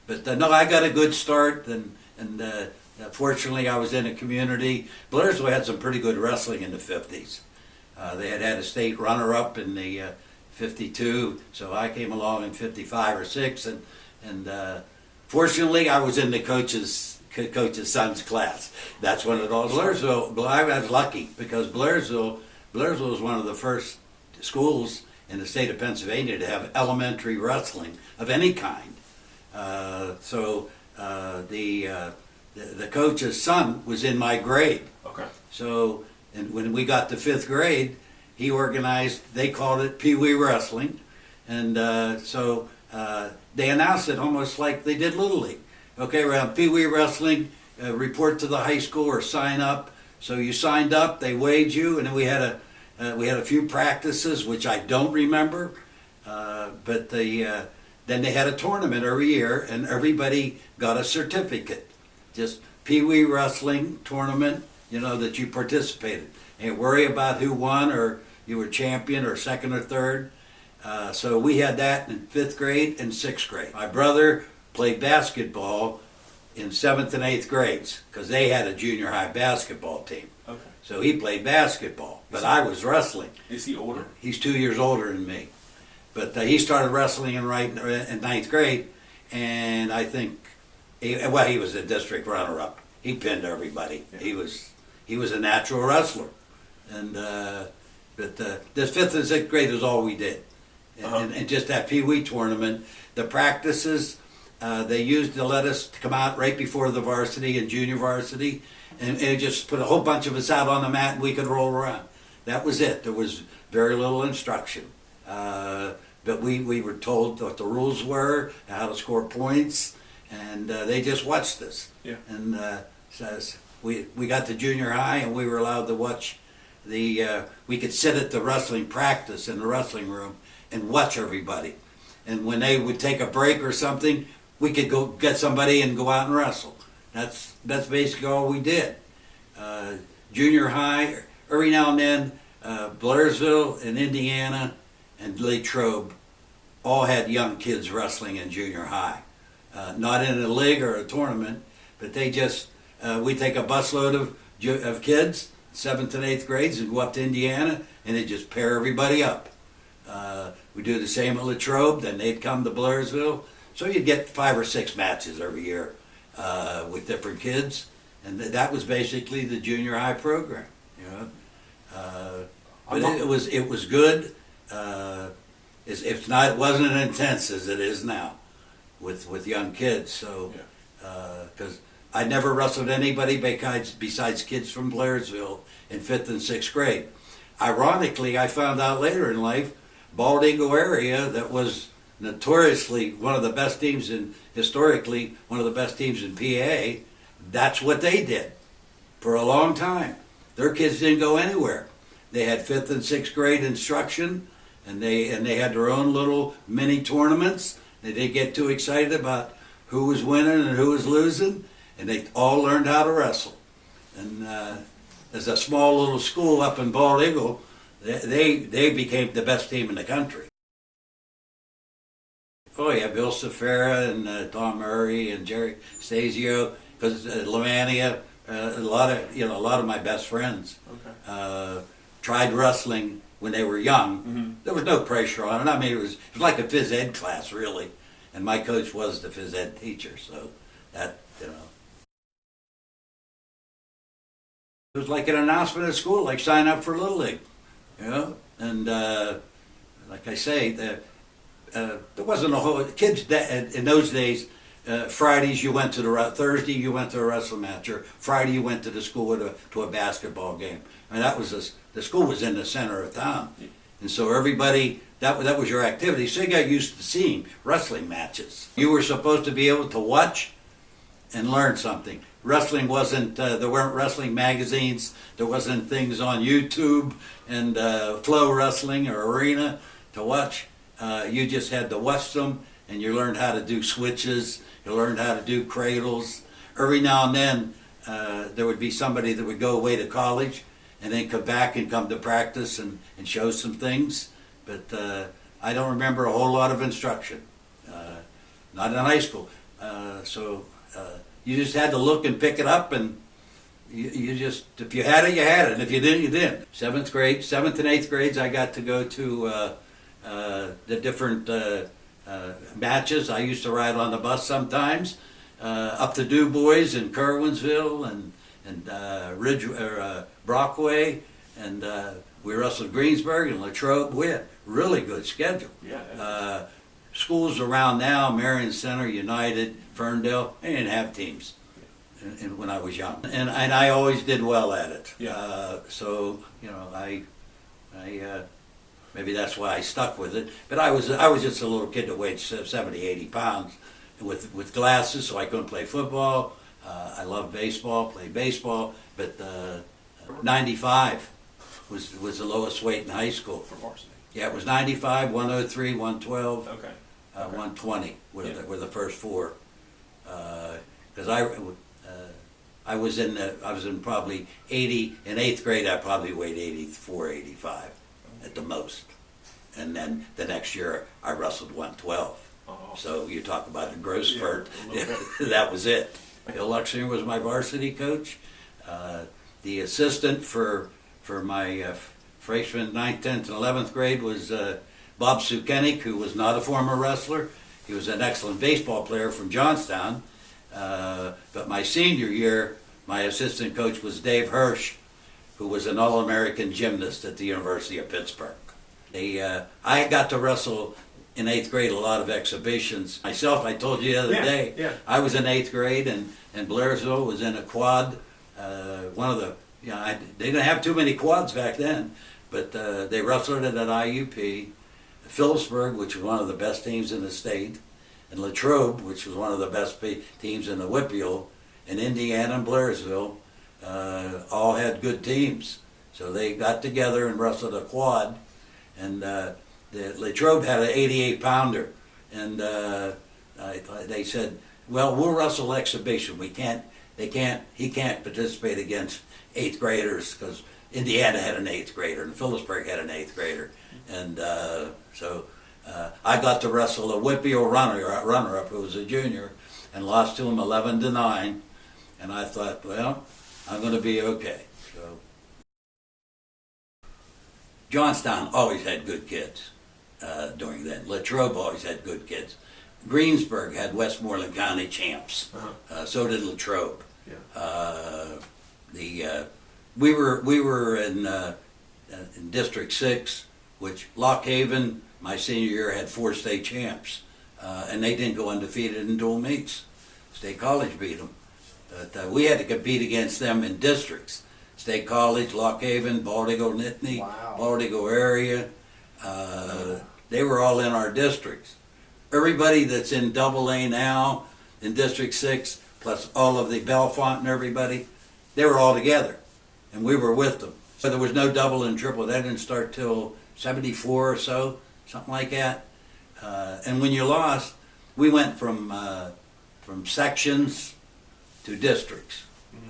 But no, I got a good start, and fortunately I was in a community. Blairsville had some pretty good wrestling in the 50s. They had a state runner-up in the 52, so I came along in 55 or 6, and fortunately I was in the coach's son's class. That's when it all. Blairsville, I was lucky because Blairsville was one of the first schools in the state of Pennsylvania to have elementary wrestling of any kind. So the coach's son was in my grade. Okay. So and when we got to 5th grade, he organized. They called it Pee Wee Wrestling, and so they announced it almost like they did Little League. Okay, around Pee Wee Wrestling, report to the high school or sign up. So you signed up, they weighed you, and then we had a few practices, which I don't remember, but then they had a tournament every year, and everybody got a certificate. Just Pee Wee Wrestling tournament, that you participated. And worry about who won or you were champion or second or third. So we had that in 5th grade and 6th grade. My brother played basketball in 7th and 8th grades because they had a junior high basketball team. Okay. So he played basketball, but I was wrestling. Is he older? He's 2 years older than me. But he started wrestling in 9th grade, and I think, he was a district runner-up. He pinned everybody. Yeah. He was a natural wrestler. And but this 5th and 6th grade is all we did. And just that Pee Wee tournament, the practices, they used to let us come out right before the varsity and junior varsity, and just put a whole bunch of us out on the mat and we could roll around. That was it. There was very little instruction. But we were told what the rules were, how to score points, and they just watched us. Yeah. And so we got to junior high, and we were allowed to watch we could sit at the wrestling practice in the wrestling room and watch everybody. And when they would take a break or something, we could go get somebody and go out and wrestle. That's basically all we did. Junior high, every now and then, Blairsville and Indiana and Latrobe all had young kids wrestling in junior high. Not in a league or a tournament, but they just, we take a busload of kids, 7th and 8th grades, and go up to Indiana, and they just pair everybody up. We do the same at Latrobe, then they'd come to Blairsville. So you'd get 5 or 6 matches every year with different kids, and that was basically the junior high program. But it was good. It wasn't as intense as it is now with young kids. So because I never wrestled anybody besides kids from Blairsville in 5th and 6th grade. Ironically, I found out later in life, Bald Eagle area that was notoriously one of the best teams historically one of the best teams in PA, that's what they did for a long time. Their kids didn't go anywhere. They had 5th and 6th grade instruction, and they had their own little mini tournaments. They didn't get too excited about who was winning and who was losing, and they all learned how to wrestle. And as a small little school up in Bald Eagle, they became the best team in the country. Oh yeah, Bill Safara and Tom Murray and Jerry Stasio, because Lamania, a lot of my best friends tried wrestling when they were young. Mm-hmm. There was no pressure on it. I mean, it was like a phys ed class really, and my coach was the phys ed teacher, so that it was like an announcement at school, like sign up for Little League, and like I say, there wasn't a whole kids in those days. Fridays you went to Thursday you went to a wrestling match, or Friday you went to the school to a basketball game. I mean, that was the school was in the center of town, and so everybody that was your activity. So you got used to seeing wrestling matches. You were supposed to be able to watch and learn something. Wrestling wasn't, there weren't wrestling magazines, there wasn't things on YouTube and Flow Wrestling or Arena to watch. You just had to watch them, and you learned how to do switches, you learned how to do cradles. Every now and then there would be somebody that would go away to college and then come back and come to practice and show some things, but I don't remember a whole lot of instruction. not in high school. So you just had to look and pick it up, and you just, if you had it, you had it, and if you didn't, you didn't. Seventh and eighth grades, I got to go to the different matches. I used to ride on the bus sometimes, up to Du Bois and Kerwinsville and Ridge Brockway, and we wrestled Greensburg and Latrobe. We had a really good schedule. Yeah. Schools around now, Marion Center, United, Ferndale, they didn't have teams when I was young, and I always did well at it. Yeah. So I maybe that's why I stuck with it. But I was just a little kid that weighed 70, 80 pounds, with glasses, so I couldn't play football. I loved baseball, played baseball, but 95 was the lowest weight in high school. For varsity. Yeah, it was 95, 103, 112, Okay. 120 were Yeah. the first four. Because I was in probably 80 in eighth grade. I probably weighed 84, 85 at the most, and then the next year I wrestled 112. Oh. So you talk about a growth Yeah, spurt. a little bit. That was it. Bill Luxinger was my varsity coach. The assistant for my freshman, 9th, 10th, and 11th grade was Bob Sukenik, who was not a former wrestler. He was an excellent baseball player from Johnstown. But my senior year, my assistant coach was Dave Hirsch, who was an All-American gymnast at the University of Pittsburgh. I got to wrestle in eighth grade a lot of exhibitions. Myself, I told you the other day, yeah. I was in eighth grade, and Blairsville was in a quad. One of the, they didn't have too many quads back then, but they wrestled it at IUP. Phillipsburg, which was one of the best teams in the state, and Latrobe, which was one of the best teams in the Whippeal, and Indiana and Blairsville, all had good teams. So they got together and wrestled a quad, and the Latrobe had an 88-pounder, and they said, "Well, we'll wrestle exhibition. He can't participate against eighth graders because Indiana had an eighth grader and Phillipsburg had an eighth grader." And so I got to wrestle a Whippeal runner-up who was a junior, and lost to him 11-9. And I thought, well, I'm going to be okay. So Johnstown always had good kids during then. Latrobe always had good kids. Greensburg had Westmoreland County champs. So did Latrobe. Yeah. We were in District 6, which Lock Haven, my senior year, had 4 state champs, and they didn't go undefeated in dual meets. State College beat them, but we had to compete against them in districts. State College, Lock Haven, Baldigo, Nittany, Wow. Baldigo area, they were all in our districts. Everybody that's in Double A now, in District 6, plus all of the Bellefonte and everybody, they were all together, and we were with them. So there was no double and triple. That didn't start till 74 or so, something like that. And when you lost, we went from sections to districts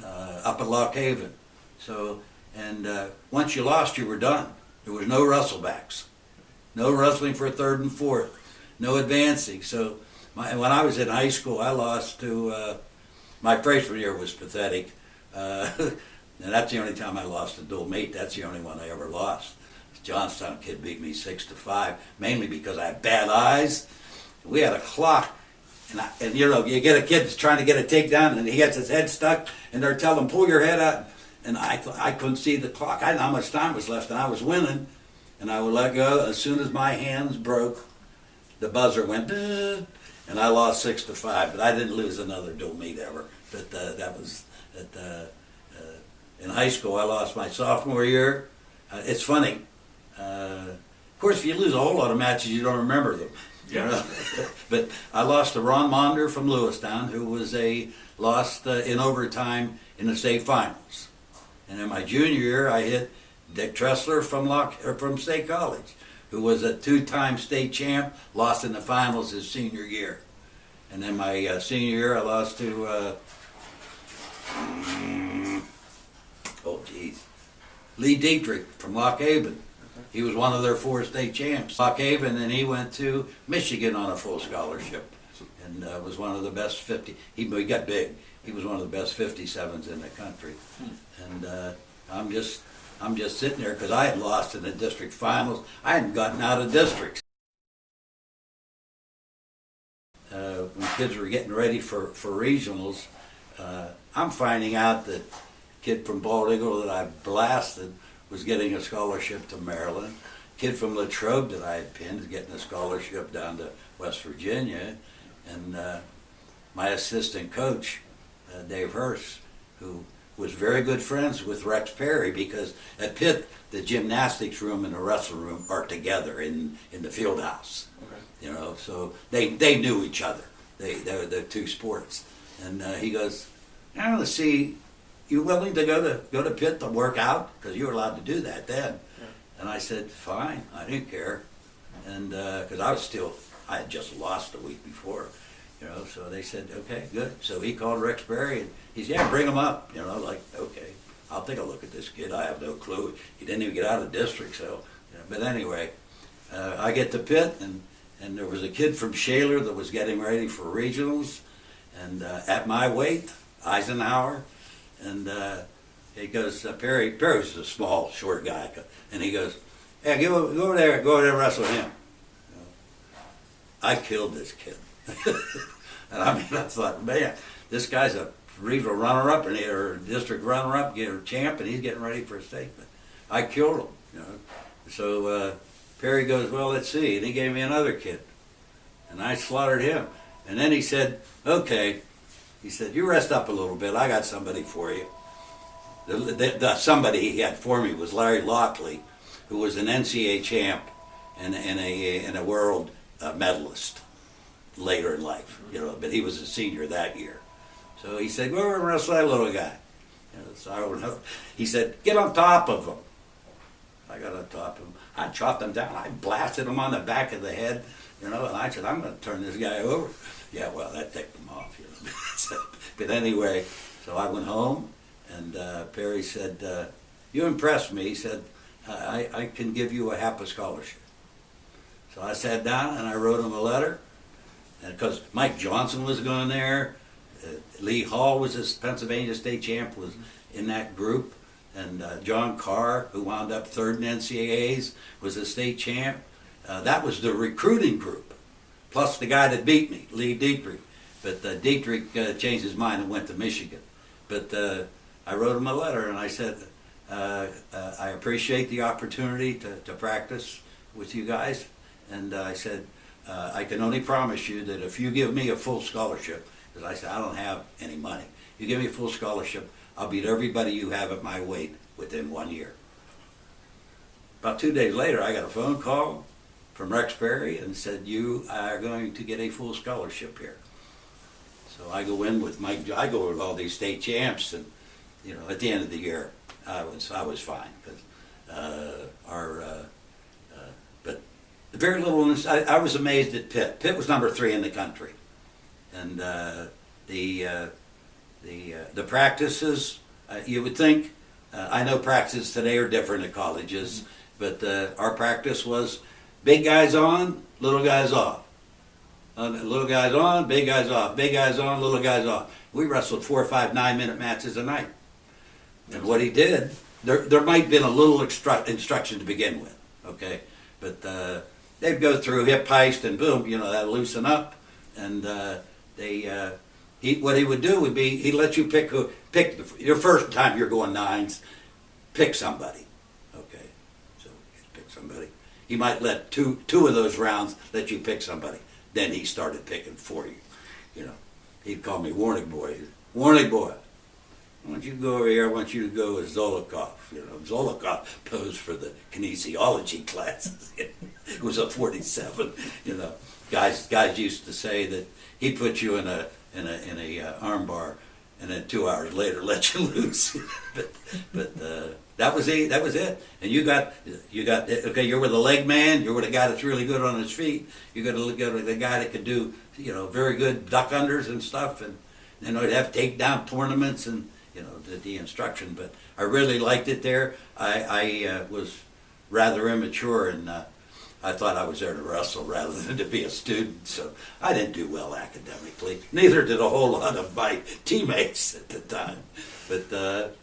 up at Lock Haven. So, and once you lost, you were done. There was no wrestlebacks, no wrestling for third and fourth, no advancing. So when I was in high school, I lost to, my freshman year was pathetic. And that's the only time I lost a dual meet. That's the only one I ever lost. Johnstown kid beat me 6-5, mainly because I had bad eyes. We had a clock, and you get a kid that's trying to get a takedown, and he gets his head stuck, and they're telling him, pull your head out. And I couldn't see the clock. I didn't know how much time was left, and I was winning. And I would let go. As soon as my hands broke, the buzzer went, duh, and I lost 6-5. But I didn't lose another dual meet ever. But that was in high school. I lost my sophomore year. It's funny. Of course, if you lose a whole lot of matches, you don't remember them. Yeah. But I lost to Ron Monder from Lewistown, who was lost in overtime in the state finals. And in my junior year, I hit Dick Tressler from State College, who was a 2-time state champ, lost in the finals his senior year. And then my senior year, I lost to Lee Dietrich from Lock Haven. He was one of their 4 state champs. Lock Haven, and he went to Michigan on a full scholarship. and was one of the best 50. He got big. He was one of the best 57s in the country, and I'm just sitting there because I had lost in the district finals. I hadn't gotten out of districts. When kids were getting ready for regionals, I'm finding out that kid from Bald Eagle that I blasted was getting a scholarship to Maryland. Kid from Latrobe that I had pinned is getting a scholarship down to West Virginia. And my assistant coach, Dave Hurst, who was very good friends with Rex Perry, because at Pitt, the gymnastics room and the wrestling room are together in the field house. Okay. You know, so they knew each other. They're the two sports. And he goes, I want to see, you willing to go to Pitt to work out? Because you were allowed to do that then. Yeah. And I said, fine, I didn't care. And because I had just lost the week before, you know, so they said, okay, good. So he called Rex Berry, and he said, yeah, bring him up. You know, like, okay, I'll take a look at this kid. I have no clue. He didn't even get out of the district, so, you know, but anyway, I get to Pitt, and there was a kid from Shaler that was getting ready for regionals, and at my weight, Eisenhower, and he goes, Perry was a small, short guy, and he goes, hey, go over there and wrestle him. You know, I killed this kid. And I mean, I thought, man, this guy's a regional runner-up or district runner-up, champ, and he's getting ready for a state. But I killed him, you know. So Perry goes, well, let's see, and he gave me another kid, and I slaughtered him. And then he said, okay, he said, you rest up a little bit. I got somebody for you. The somebody he had for me was Larry Lockley, who was an NCAA champ and a world medalist later in life, you know, but he was a senior that year. So he said, go over and wrestle that little guy. You know, so I went up. He said, get on top of him. I got on top of him. I chopped him down. I blasted him on the back of the head, you know, and I said, I'm going to turn this guy over. Yeah, well, that ticked him off, you know. So, but anyway, so I went home, and Perry said, you impressed me. He said, I can give you a half a scholarship. So I sat down, and I wrote him a letter. And because Mike Johnson was going there, Lee Hall was this Pennsylvania state champ, was in that group, and John Carr, who wound up third in NCAAs, was a state champ. That was the recruiting group, plus the guy that beat me, Lee Dietrich. But Dietrich changed his mind and went to Michigan. But I wrote him a letter, and I said, I appreciate the opportunity to practice with you guys, and I said, I can only promise you that if you give me a full scholarship, because I said, I don't have any money. You give me a full scholarship, I'll beat everybody you have at my weight within 1 year. About 2 days later, I got a phone call from Rex Perry and said, you are going to get a full scholarship here. So I go in with Mike, I go with all these state champs, and, you know, at the end of the year, I was fine, because but very little. I was amazed at Pitt. Pitt was number 3 in the country, and the practices. You would think. I know practices today are different at colleges, but our practice was big guys on, little guys off. Little guys on, big guys off. Big guys on, little guys off. We wrestled 4 or 5 9-minute matches a night. And what he did, there might have been a little instruction to begin with, okay? But they'd go through hip heist and boom, you know, that'd loosen up. And what he would do would be, he'd let you pick your first time you're going 9s, pick somebody, okay? So he'd pick somebody. He might let two of those rounds let you pick somebody. Then he started picking for you, you know. He'd call me Warnick boy. Warnick boy, I want you to go over here. I want you to go with Zolokov. You know, Zolokov posed for the kinesiology classes. It was a 47. You know, guys used to say that he put you in a arm bar, and then 2 hours later let you loose. but that was it. That was it. And you got okay. You're with a leg man. You're with a guy that's really good on his feet. You got to look at the guy that could do, you know, very good duck unders and stuff, and then they'd have takedown tournaments and, you know, the instruction. But I really liked it there. I was rather immature, and I thought I was there to wrestle rather than to be a student, so I didn't do well academically. Neither did a whole lot of my teammates at the time. But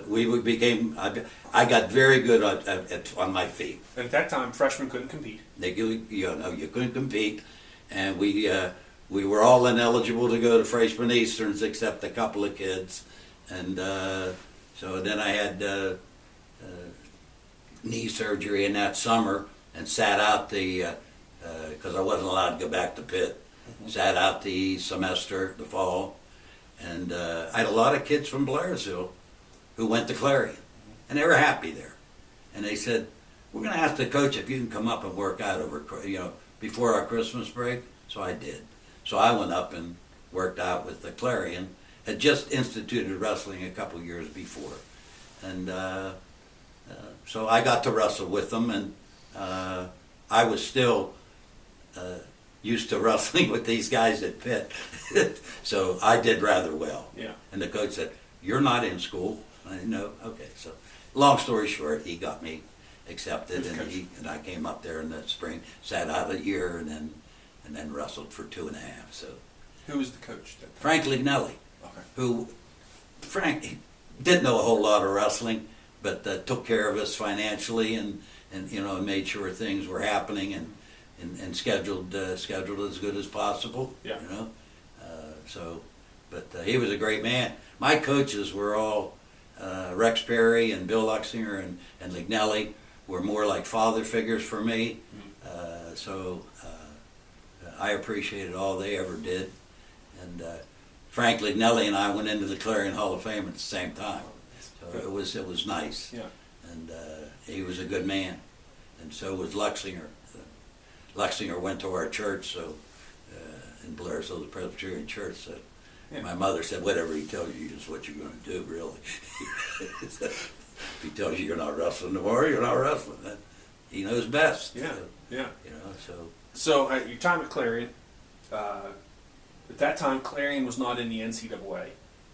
we became, I got very good on my feet. And at that time, freshmen couldn't compete. You couldn't compete, and we were all ineligible to go to freshman Easterns except a couple of kids, and so then I had knee surgery in that summer and sat out the because I wasn't allowed to go back to Pitt. Sat out the semester, the fall, and I had a lot of kids from Blairsville who went to Clarion, and they were happy there, and they said, "We're going to ask the coach if you can come up and work out over, before our Christmas break." So I did. So I went up and worked out with the Clarion. Had just instituted wrestling a couple years before, and so I got to wrestle with them, and I was still used to wrestling with these guys at Pitt, so I did rather well. Yeah. And the coach said, "You're not in school." I didn't know. Okay, so long story short, he got me accepted, and I came up there in the spring, sat out a year, and then wrestled for 2.5. So. Who was the coach? Frank Lignelli. Okay. Who, Frank, he didn't know a whole lot of wrestling, but took care of us financially and made sure things were happening and scheduled as good as possible. Yeah. But he was a great man. My coaches were all Rex Perry and Bill Luxinger and Lignelli were more like father figures for me. So I appreciated all they ever did. And Frank Lignelli and I went into the Clarion Hall of Fame at the same time. So it was nice. Yeah. And he was a good man. And so was Luxinger. Luxinger went to our church, so in Blairsville, the Presbyterian church. So yeah. My mother said, "Whatever he tells you is what you're going to do, really." If he tells you you're not wrestling tomorrow, you're not wrestling. He knows best. Yeah, yeah. So your time at Clarion, at that time, Clarion was not in the NCAA.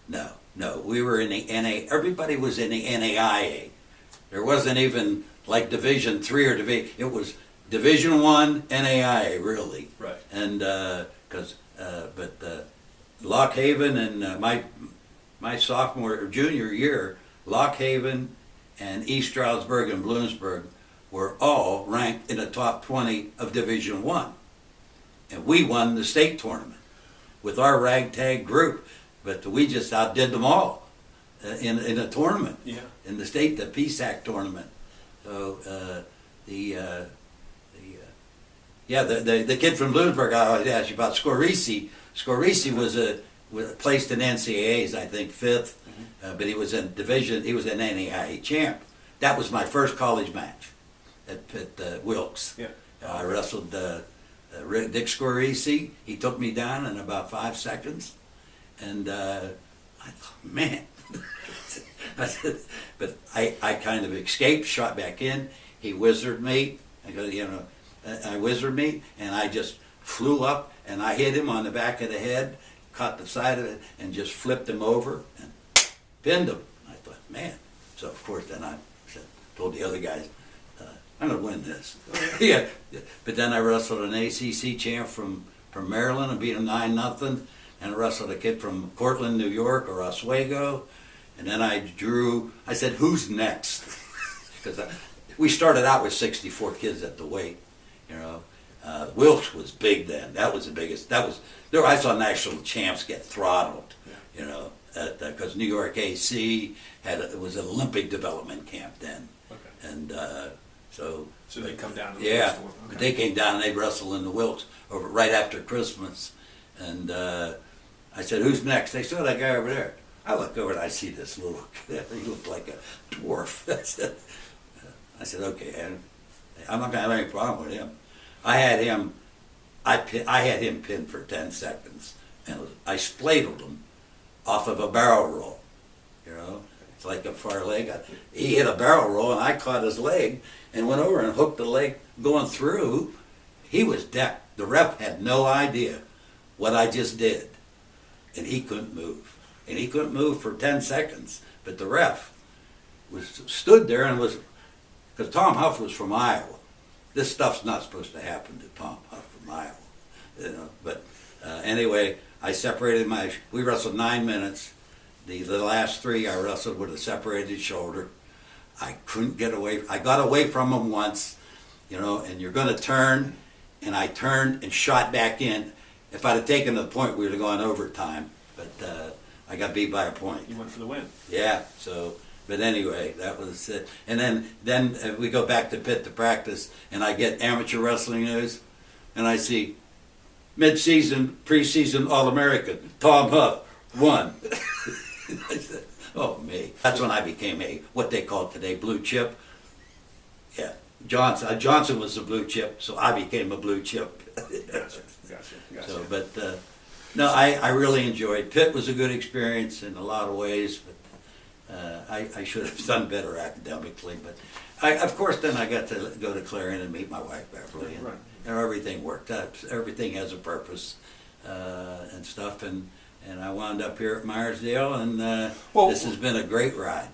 No, we were in the NA. Everybody was in the NAIA. There wasn't even like Division III or Division. It was Division I NAIA, really. Right. And Lock Haven and my sophomore or junior year, Lock Haven and East Stroudsburg and Bloomsburg were all ranked in the top 20 of Division I. And we won the state tournament with our ragtag group, but we just outdid them all in a tournament. Yeah. In the PSAC tournament. So the kid from Bloomsburg I always asked you about, Scorisi. Scorisi was placed in NCAAs, I think 5th, but he was in division. He was an NAIA champ. That was my first college match at Wilkes. Yeah. I wrestled Dick Scorisi. He took me down in about 5 seconds, and I thought, man. But I kind of escaped, shot back in. He wizarded me. I wizarded me, and I just flew up, and I hit him on the back of the head, caught the side of it, and just flipped him over and pinned him. I thought, man. So of course, then I told the other guys, I'm going to win this. Yeah. But then I wrestled an ACC champ from Maryland and beat him 9-0, and I wrestled a kid from Cortland, New York, or Oswego. And then I said, who's next? Because we started out with 64 kids at the weight, Wilkes was big then. That was the biggest. I saw national champs get throttled, because New York AC it was an Olympic development camp then. Okay. And so they come down to the yeah, okay. But they came down and they'd wrestle in the Wilkes right after Christmas. And I said, who's next? They saw that guy over there. I look over and I see this little kid. He looked like a dwarf. I said, okay, I'm not going to have any problem with him. I had him pinned for 10 seconds, and I spladled him off of a barrel roll. It's like a far leg. He hit a barrel roll, and I caught his leg and went over and hooked the leg going through. He was decked. The ref had no idea what I just did, and he couldn't move. And he couldn't move for 10 seconds, but the ref stood there and because Tom Huff was from Iowa, this stuff's not supposed to happen to Tom Huff from Iowa, you know. But anyway, I separated we wrestled 9 minutes. The last 3 I wrestled with a separated shoulder. I couldn't get away. I got away from him once, you know, and you're going to turn, and I turned and shot back in. If I'd have taken the point, we would have gone overtime, but I got beat by a point. You went for the win. Yeah, so, but anyway, that was it. And then we go back to Pitt to practice, and I get amateur wrestling news, and I see mid-season, preseason All-American, Tom Huff, won. I said, oh, me. That's when I became what they call today, blue chip. Yeah, Johnson was a blue chip, so I became a blue chip. Gotcha. So, but no, I really enjoyed. Pitt was a good experience in a lot of ways, but I should have done better academically. But of course, then I got to go to Clarion and meet my wife Beverly, and, Right. and everything worked out. Everything has a purpose and stuff, and I wound up here at Meyersdale, and Well, this has been a great ride.